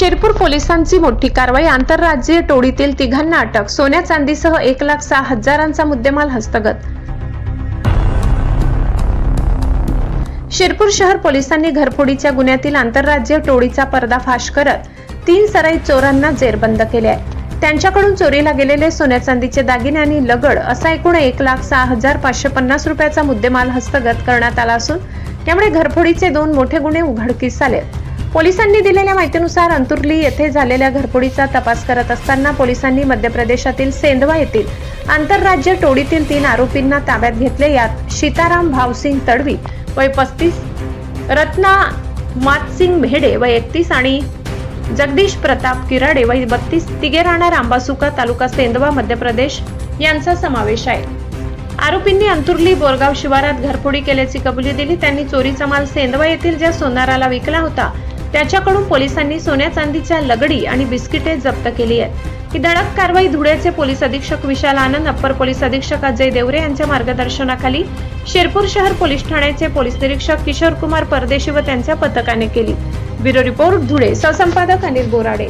शिरपूर पोलिसांची मोठी कारवाई। आंतरराज्यीय टोळीतील तिघांना अटक। सोन्या चांदीसह 1,06,000चा मुद्देमाल हस्तगत। शिरपूर शहर पोलिसांनी घरफोडीच्या गुन्ह्यातील आंतरराज्यीय टोळीचा पर्दाफाश करत 3 सराईत चोरांना जेरबंद केले आहे। त्यांच्याकडून चोरीला गेलेले सोन्या चांदीचे दागिने आणि लगड असा एकूण 1,06,550 रुपयाचा मुद्देमाल हस्तगत करण्यात आला असून त्यामुळे घरफोडीचे 2 मोठे गुन्हे उघडकीस आले। पोलिसांनी दिलेल्या माहितीनुसार अंतुर्ली येथे झालेल्या घरफोडीचा तपास करत असताना पोलिसांनी मध्य प्रदेशातील सेंधवा येथील आंतरराज्य टोळीतील 3 आरोपींना ताब्यात घेतले। यात सीताराम भावसिंग तडवी वय 35, रत्ना मातसिंग भेडे वय 31 आणि जगदीश प्रताप किराडे वय 32 तिघे राहणार आंबासुका तालुका सेंधवा मध्य प्रदेश यांचा समावेश आहे। आरोपींनी अंतुर्ली बोरगाव शिवारात घरफोडी केल्याची कबुली दिली। त्यांनी चोरीचा माल सेंधवा येथील ज्या सोनाराला विकला होता त्याच्याकडून पोलिसांनी सोन्या चांदीच्या लगडी आणि बिस्किटे जप्त केली आहेत। ही धडक कारवाई धुळ्याचे पोलीस अधीक्षक विशाल आनंद, अप्पर पोलीस अधीक्षक अजय देवरे यांच्या मार्गदर्शनाखाली शिरपूर शहर पोलीस ठाण्याचे पोलीस निरीक्षक किशोर कुमार परदेशी व त्यांच्या पथकाने केली। ब्युरो रिपोर्ट धुळे, सहसंपादक अनिल बोराडे।